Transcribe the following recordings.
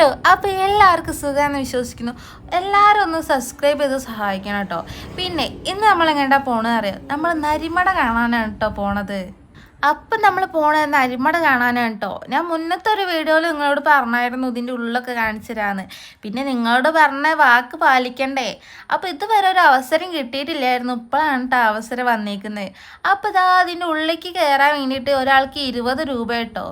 Hello, അപ്പോൾ എല്ലാവർക്കും സുഖമാണെന്ന് വിശ്വസിക്കുന്നു. എല്ലാവരും ഒന്ന് സബ്സ്ക്രൈബ് ചെയ്ത് സഹായിക്കണം കേട്ടോ. പിന്നെ ഇന്ന് നമ്മൾ എങ്ങോട്ടാ പോകണമെന്ന് അറിയാം. നമ്മൾ നരിമട കാണാനാണ് കേട്ടോ പോണത്. അപ്പം നമ്മൾ പോണത് നരിമട കാണാനാണ് കേട്ടോ. ഞാൻ മുന്നത്തെ ഒരു വീഡിയോയിൽ നിങ്ങളോട് പറഞ്ഞായിരുന്നു ഇതിൻ്റെ ഉള്ളൊക്കെ കാണിച്ചു തരാമെന്ന്. പിന്നെ നിങ്ങളോട് പറഞ്ഞ വാക്ക് പാലിക്കണ്ടേ. അപ്പോൾ ഇതുവരെ ഒരു അവസരം കിട്ടിയിട്ടില്ലായിരുന്നു. ഇപ്പോഴാണ് കേട്ടോ അവസരം വന്നിരിക്കുന്നത്. അപ്പോൾ ഇതാ അതിൻ്റെ ഉള്ളിലേക്ക് കയറാൻ വേണ്ടിയിട്ട് ഒരാൾക്ക് 20 രൂപ കേട്ടോ.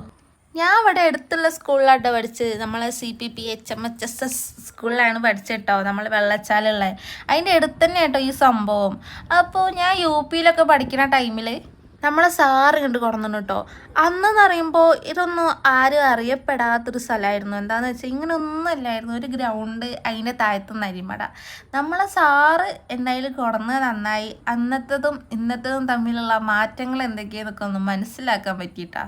ഞാൻ ഇവിടെ അടുത്തുള്ള സ്കൂളിലാട്ടോ പഠിച്ചത്. നമ്മളെ CPP HMHSS സ്കൂളിലാണ് പഠിച്ചിട്ടോ, നമ്മൾ വെള്ളച്ചാലുള്ള. അതിൻ്റെ അടുത്ത് തന്നെ കേട്ടോ ഈ സംഭവം. അപ്പോൾ ഞാൻ UP പഠിക്കുന്ന ടൈമിൽ നമ്മളെ സാറ് കണ്ട് കൊണ്ടുവന്നു കേട്ടോ. അന്നെന്ന് പറയുമ്പോൾ ഇതൊന്നും ആരും അറിയപ്പെടാത്തൊരു സ്ഥലമായിരുന്നു. എന്താണെന്ന് വെച്ചാൽ ഇങ്ങനെ ഒന്നും അല്ലായിരുന്നു. ഒരു ഗ്രൗണ്ട്, അതിൻ്റെ താഴത്ത് നരിമട. നമ്മളെ സാറ് എന്തായാലും കൊണ്ടുവന്നത് നന്നായി. അന്നത്തതും ഇന്നത്തതും തമ്മിലുള്ള മാറ്റങ്ങൾ എന്തൊക്കെയാന്നൊക്കെ ഒന്ന് മനസ്സിലാക്കാൻ പറ്റിയിട്ടാ.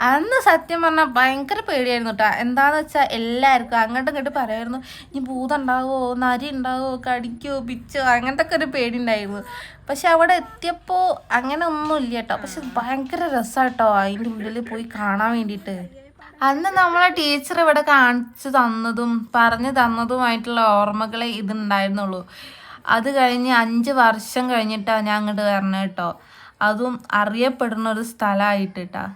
അന്ന് സത്യം പറഞ്ഞാൽ ഭയങ്കര പേടിയായിരുന്നു കേട്ടോ. എന്താണെന്ന് വെച്ചാൽ എല്ലാവർക്കും അങ്ങോട്ടും ഇങ്ങോട്ട് പറയായിരുന്നു, ഇനി ഭൂതം ഉണ്ടാവുമോ, നരി ഉണ്ടാവുമോ, കടിക്കോ പിച്ചോ, അങ്ങനത്തെ ഒക്കെ ഒരു പേടി ഉണ്ടായിരുന്നു. പക്ഷെ അവിടെ എത്തിയപ്പോൾ അങ്ങനെ ഒന്നുമില്ല കേട്ടോ. പക്ഷെ ഭയങ്കര രസമാണ് കേട്ടോ അതിൻ്റെ ഉള്ളിൽ പോയി കാണാൻ വേണ്ടിയിട്ട്. അന്ന് നമ്മളെ ടീച്ചർ ഇവിടെ കാണിച്ചു തന്നതും പറഞ്ഞു തന്നതുമായിട്ടുള്ള ഓർമ്മകളെ ഇതുണ്ടായിരുന്നുള്ളൂ. അത് കഴിഞ്ഞ് 5 വർഷം കഴിഞ്ഞിട്ടാണ് ഞാൻ അങ്ങോട്ട് വരണത് കേട്ടോ. അതും അറിയപ്പെടുന്ന ഒരു സ്ഥലമായിട്ടാ.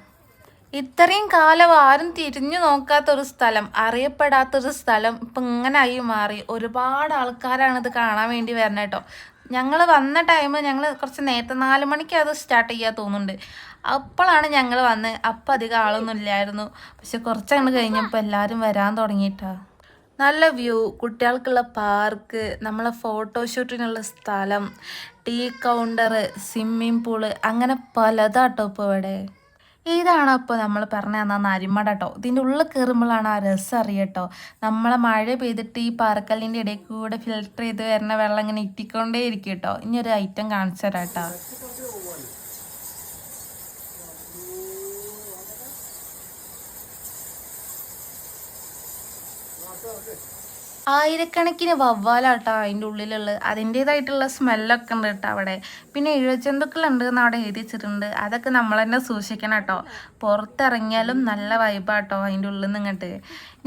ഇത്രയും കാലം ആരും തിരിഞ്ഞു നോക്കാത്തൊരു സ്ഥലം, അറിയപ്പെടാത്തൊരു സ്ഥലം ഇപ്പം ഇങ്ങനായി മാറി. ഒരുപാട് ആൾക്കാരാണ് ഇത് കാണാൻ വേണ്ടി വരുന്നത് കേട്ടോ. ഞങ്ങൾ വന്ന ടൈം ഞങ്ങൾ കുറച്ച് നേരത്തെ 4 മണിക്ക് അത് സ്റ്റാർട്ട് ചെയ്യാൻ തോന്നുന്നുണ്ട്. അപ്പോഴാണ് ഞങ്ങൾ വന്ന്. അപ്പം അധികം ആളൊന്നും ഇല്ലായിരുന്നു. പക്ഷെ കുറച്ചങ്ങോട്ട് കഴിഞ്ഞപ്പോൾ എല്ലാവരും വരാൻ തുടങ്ങിയിട്ടാ. നല്ല വ്യൂ, കുട്ടികൾക്കുള്ള പാർക്ക്, നമ്മളെ ഫോട്ടോഷൂട്ടിനുള്ള സ്ഥലം, ടീ കൗണ്ടർ, സ്വിമ്മിങ് പൂള്, അങ്ങനെ പലതാട്ടോ ഇപ്പോൾ ഇവിടെ. ഇതാണ് അപ്പോൾ നമ്മൾ പറഞ്ഞു തന്ന നരിമട കേട്ടോ. ഇതിൻ്റെ ഉള്ളിൽ കയറുമ്പോഴാണ് ആ രസം അറിയട്ടോ. നമ്മളെ മഴ പെയ്തിട്ട് ഈ പാറക്കല്ലിൻ്റെ ഇടയിൽ കൂടെ ഫിൽറ്റർ ചെയ്ത് വരുന്ന വെള്ളം ഇങ്ങനെ ഇറ്റിക്കൊണ്ടേ ഇരിക്കും കേട്ടോ. ഇനി ഒരു ഐറ്റം കാണിച്ചു തരാം കേട്ടോ. ആയിരക്കണക്കിന് വവ്വാലാട്ടോ അതിൻ്റെ ഉള്ളിലുള്ളത്. അതിൻ്റേതായിട്ടുള്ള സ്മെല്ലൊക്കെ ഉണ്ട് കേട്ടോ അവിടെ. പിന്നെ ഇഴജന്തുക്കളുണ്ട് എന്ന് അവിടെ എഴുതി വെച്ചിട്ടുണ്ട്. അതൊക്കെ നമ്മൾ തന്നെ സൂക്ഷിക്കണം കേട്ടോ. പുറത്തിറങ്ങിയാലും നല്ല വൈബാട്ടോ അതിൻ്റെ ഉള്ളിൽ നിന്ന് ഇങ്ങോട്ട്.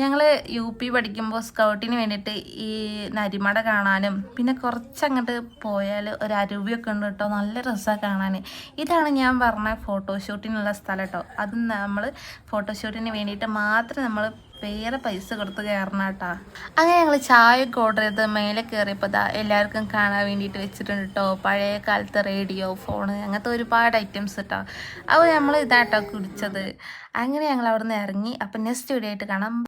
ഞങ്ങൾ UP പഠിക്കുമ്പോൾ സ്കൗട്ടിന് വേണ്ടിയിട്ട് ഈ നരിമട കാണാനും പിന്നെ കുറച്ചങ്ങോട്ട് പോയാൽ ഒരു അരുവിയൊക്കെ ഉണ്ട് കേട്ടോ. നല്ല രസമാണ് കാണാൻ. ഇതാണ് ഞാൻ പറഞ്ഞ ഫോട്ടോഷൂട്ടിനുള്ള സ്ഥലം കേട്ടോ. അത് നമ്മൾ ഫോട്ടോഷൂട്ടിന് വേണ്ടിയിട്ട് മാത്രം നമ്മൾ വേറെ പൈസ കൊടുത്ത് കയറണം കേട്ടോ. അങ്ങനെ ഞങ്ങൾ ചായയൊക്കെ ഓർഡർ ചെയ്ത് മേലെ കയറിയപ്പോൾ ഇതാ എല്ലാവർക്കും കാണാൻ വേണ്ടിയിട്ട് വെച്ചിട്ടുണ്ട് കേട്ടോ. പഴയ കാലത്തെ റേഡിയോ, ഫോണ്, അങ്ങനത്തെ ഒരുപാട് ഐറ്റംസ് കേട്ടോ. അപ്പോൾ നമ്മൾ ഇതാട്ടോ കുടിച്ചത്. അങ്ങനെ ഞങ്ങൾ അവിടെ നിന്ന് ഇറങ്ങി. അപ്പം നെക്സ്റ്റ് വീഡിയോ ആയിട്ട് കാണാം.